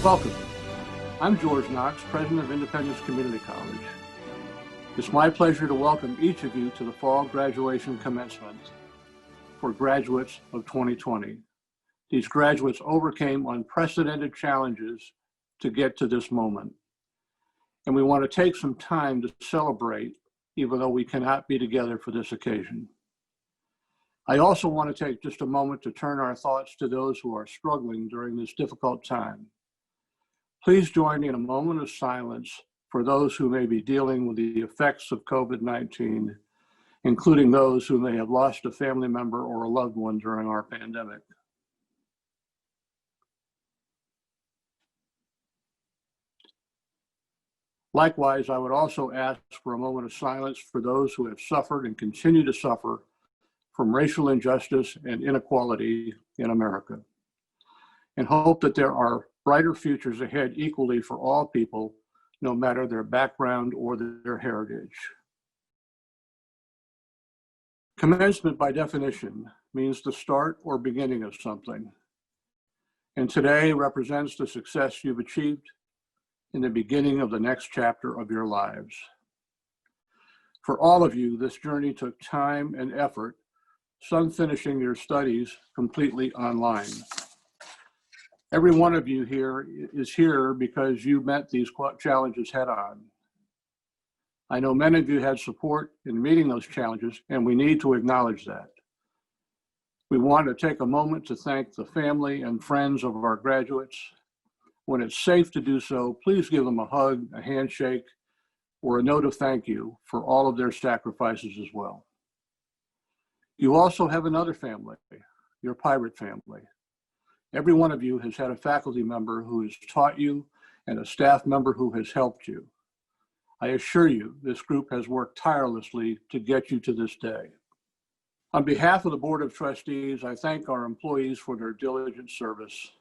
Welcome. I'm George Knox, President of Independence Community College. It's my pleasure to welcome each of you to the fall graduation commencement for graduates of 2020. These graduates overcame unprecedented challenges to get to this moment. And we want to take some time to celebrate, even though we cannot be together for this occasion. I also want to take just a moment to turn our thoughts to those who are struggling during this difficult time. Please join me in a moment of silence for those who may be dealing with the effects of COVID-19, including those who may have lost a family member or a loved one during our pandemic. Likewise, I would also ask for a moment of silence for those who have suffered and continue to suffer from racial injustice and inequality in America, and hope that there are brighter futures ahead equally for all people, no matter their background or their heritage. Commencement, by definition, means the start or beginning of something, and today represents the success you've achieved in the beginning of the next chapter of your lives. For all of you, this journey took time and effort, some finishing your studies completely online. Every one of you here is here because you met these challenges head on. I know many of you had support in meeting those challenges, and we need to acknowledge that. We want to take a moment to thank the family and friends of our graduates. When it's safe to do so, please give them a hug, a handshake, or a note of thank you for all of their sacrifices as well. You also have another family, your pirate family. Every one of you has had a faculty member who has taught you and a staff member who has helped you. I assure you, this group has worked tirelessly to get you to this day. On behalf of the Board of Trustees, I thank our employees for their diligent service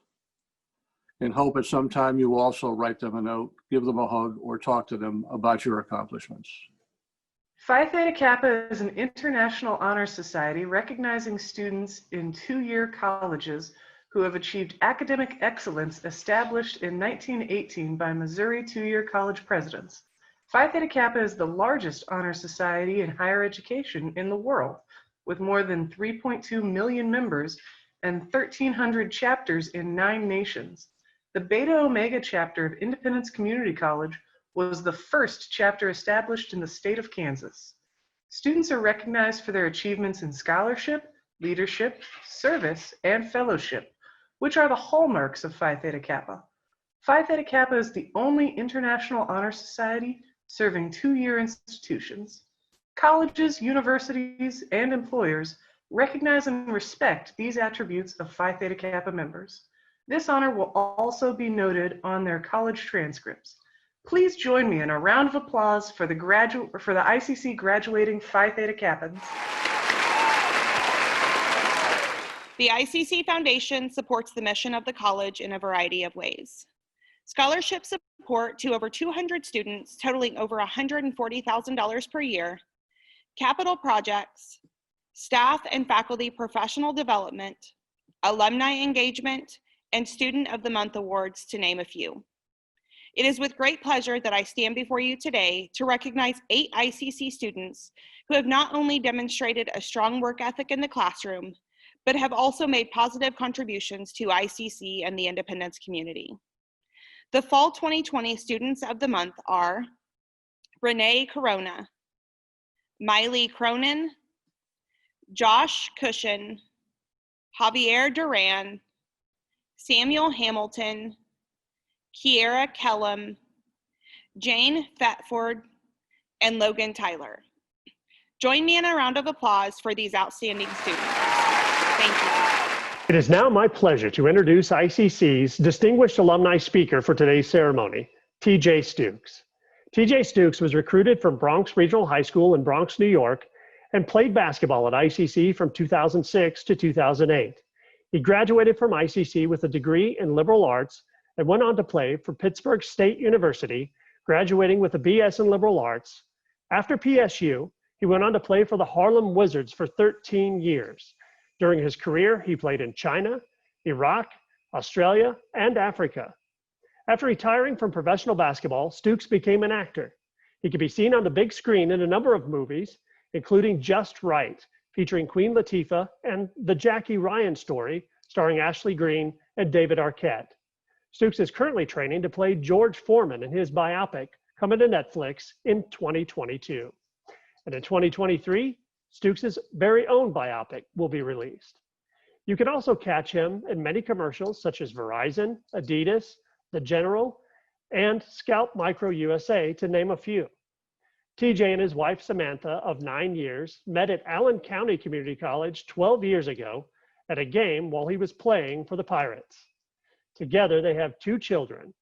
and hope at some time you will also write them a note, give them a hug, or talk to them about your accomplishments. Phi Theta Kappa is an international honor society recognizing students in two-year colleges who have achieved academic excellence established in 1918 by Missouri two-year college presidents. Phi Theta Kappa is the largest honor society in higher education in the world, with more than 3.2 million members and 1,300 chapters in 9 nations. The Beta Omega chapter of Independence Community College was the first chapter established in the state of Kansas. Students are recognized for their achievements in scholarship, leadership, service, and fellowship, which are the hallmarks of Phi Theta Kappa. Phi Theta Kappa is the only international honor society serving two-year institutions. Colleges, universities, and employers recognize and respect these attributes of Phi Theta Kappa members. This honor will also be noted on their college transcripts. Please join me in a round of applause for the ICC graduating Phi Theta Kappans. The ICC Foundation supports the mission of the college in a variety of ways. Scholarship support to over 200 students totaling over $140,000 per year, capital projects, staff and faculty professional development, alumni engagement, and Student of the Month awards, to name a few. It is with great pleasure that I stand before you today to recognize 8 ICC students who have not only demonstrated a strong work ethic in the classroom, but have also made positive contributions to ICC and the Independence community. The Fall 2020 Students of the Month are Renee Corona, Miley Cronin, Josh Cushion, Javier Duran, Samuel Hamilton, Kiera Kellum, Jane Thetford, and Logan Tyler. Join me in a round of applause for these outstanding students. Thank you. It is now my pleasure to introduce ICC's distinguished alumni speaker for today's ceremony, TJ Stukes. TJ Stukes was recruited from Bronx Regional High School in Bronx, New York, and played basketball at ICC from 2006 to 2008. He graduated from ICC with a degree in liberal arts and went on to play for Pittsburgh State University, graduating with a BS in liberal arts. After PSU, he went on to play for the Harlem Wizards for 13 years. During his career, he played in China, Iraq, Australia, and Africa. After retiring from professional basketball, Stukes became an actor. He could be seen on the big screen in a number of movies, including Just Right, featuring Queen Latifah, and The Jackie Ryan Story, starring Ashley Greene and David Arquette. Stukes is currently training to play George Foreman in his biopic, coming to Netflix in 2022. And in 2023, Stukes' very own biopic will be released. You can also catch him in many commercials such as Verizon, Adidas, The General, and Scalp Micro USA, to name a few. TJ and his wife Samantha, of 9 years, met at Allen County Community College 12 years ago at a game while he was playing for the Pirates. Together, they have 2 children,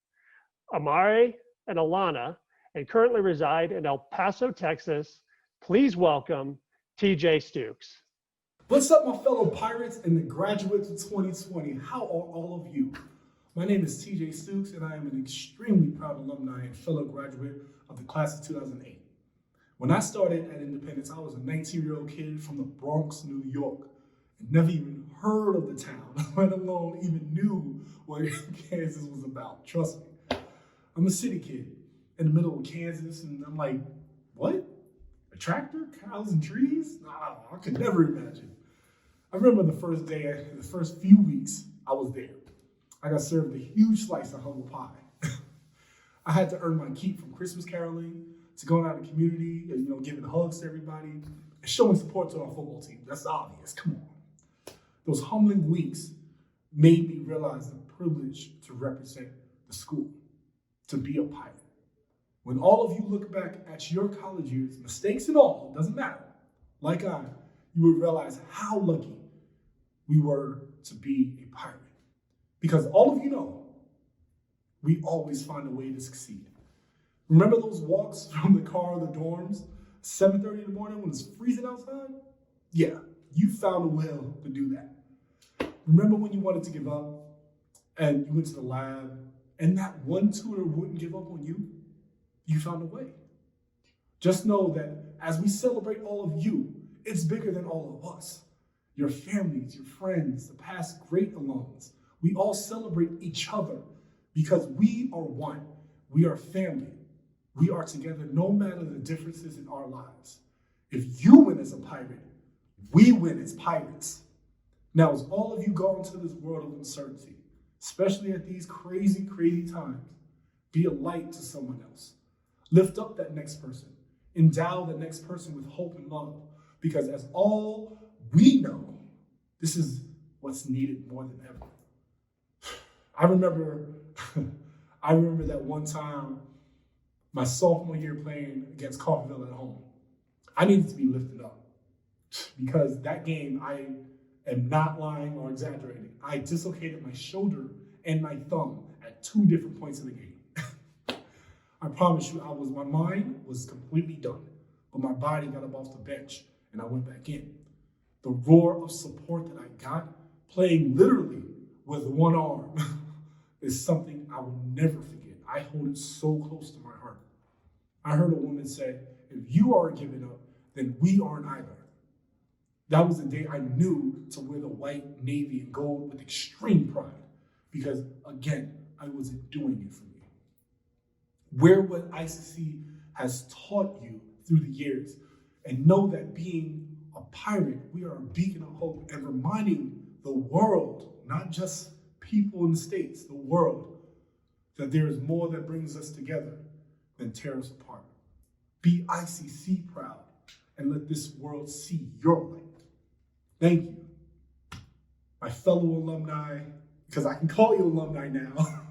Amare and Alana, and currently reside in El Paso, Texas. Please welcome TJ Stukes. What's up, my fellow Pirates and the graduates of 2020? How are all of you? My name is TJ Stukes, and I am an extremely proud alumni and fellow graduate of the class of 2008. When I started at Independence, I was a 19-year-old kid from the Bronx, New York, and never even heard of the town, let alone even knew what Kansas was about. Trust me. I'm a city kid in the middle of Kansas, and I'm like, what? A tractor, cows, and trees? Nah, I could never imagine. I remember the first day, the first few weeks I was there. I got served a huge slice of humble pie. I had to earn my keep from Christmas caroling to going out in the community and, giving hugs to everybody and showing support to our football team. That's obvious, come on. Those humbling weeks made me realize the privilege to represent the school, to be a Pirate. When all of you look back at your college years, mistakes and all, doesn't matter, like you will realize how lucky we were to be a Pirate. Because all of you know, we always find a way to succeed. Remember those walks from the car to the dorms, 7:30 in the morning when it's freezing outside? Yeah, you found a way to do that. Remember when you wanted to give up and you went to the lab and that one tutor wouldn't give up on you? You found a way. Just know that as we celebrate all of you, it's bigger than all of us. Your families, your friends, the past great alums. We all celebrate each other because we are one. We are family. We are together no matter the differences in our lives. If you win as a Pirate, we win as Pirates. Now, as all of you go into this world of uncertainty, especially at these crazy, crazy times, be a light to someone else. Lift up that next person. Endow the next person with hope and love. Because as all we know, this is what's needed more than ever. I remember that one time, my sophomore year playing against Coffeyville at home. I needed to be lifted up. Because that game, I am not lying or exaggerating. I dislocated my shoulder and my thumb at 2 different points in the game. I promise you, my mind was completely done, but my body got up off the bench and I went back in. The roar of support that I got, playing literally with one arm, is something I will never forget. I hold it so close to my heart. I heard a woman say, if you aren't giving up, then we aren't either. That was the day I knew to wear the white, navy, and gold with extreme pride, because again, I wasn't doing it for me. Wear what ICC has taught you through the years, and know that being a Pirate, we are a beacon of hope and reminding the world, not just people in the States, the world, that there is more that brings us together than tear us apart. Be ICC proud and let this world see your light. Thank you, my fellow alumni, because I can call you alumni now.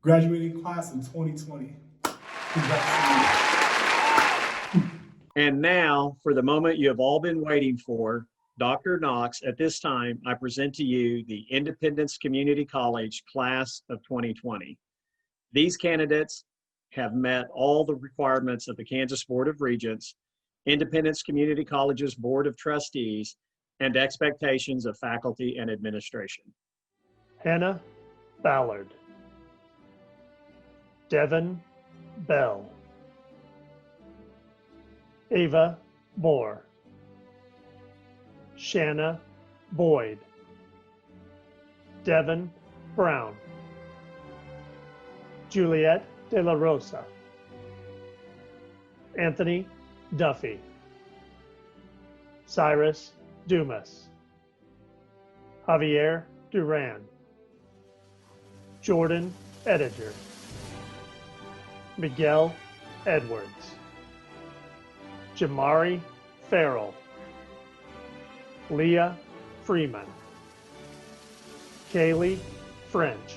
Graduating class in 2020. Congratulations. And now, for the moment you have all been waiting for, Dr. Knox, at this time, I present to you the Independence Community College Class of 2020. These candidates have met all the requirements of the Kansas Board of Regents, Independence Community College's Board of Trustees, and expectations of faculty and administration. Hannah Ballard. Devin Bell. Ava Moore. Shanna Boyd. Devin Brown. Juliet De La Rosa, Anthony Duffy, Cyrus Dumas, Javier Duran, Jordan Edinger, Miguel Edwards, Jamari Farrell, Leah Freeman, Kaylee French,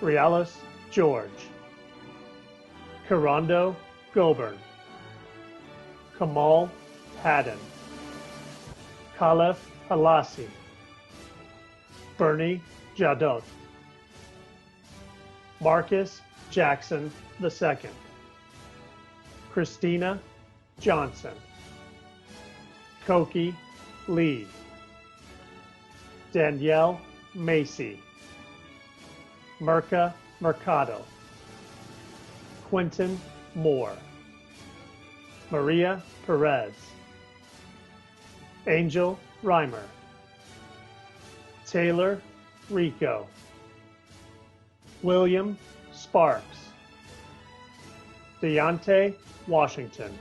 Realis George, Carondo Goburn, Kamal Haddon, Khalef Halasi, Bernie Jadot, Marcus Jackson II, Christina Johnson, Koki Lee, Danielle Macy, Merca Mercado, Quentin Moore, Maria Perez, Angel Reimer, Taylor Rico, William Sparks, Deontay Washington,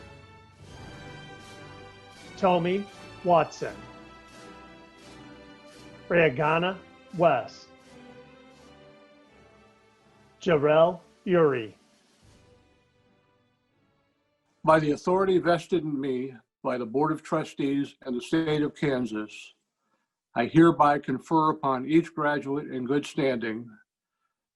Tommy Watson, Reagana West, Jarrell Uri. By the authority vested in me by the Board of Trustees and the State of Kansas, I hereby confer upon each graduate in good standing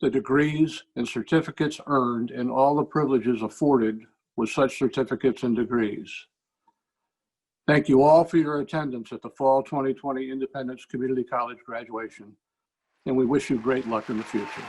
the degrees and certificates earned and all the privileges afforded with such certificates and degrees. Thank you all for your attendance at the Fall 2020 Independence Community College graduation, and we wish you great luck in the future.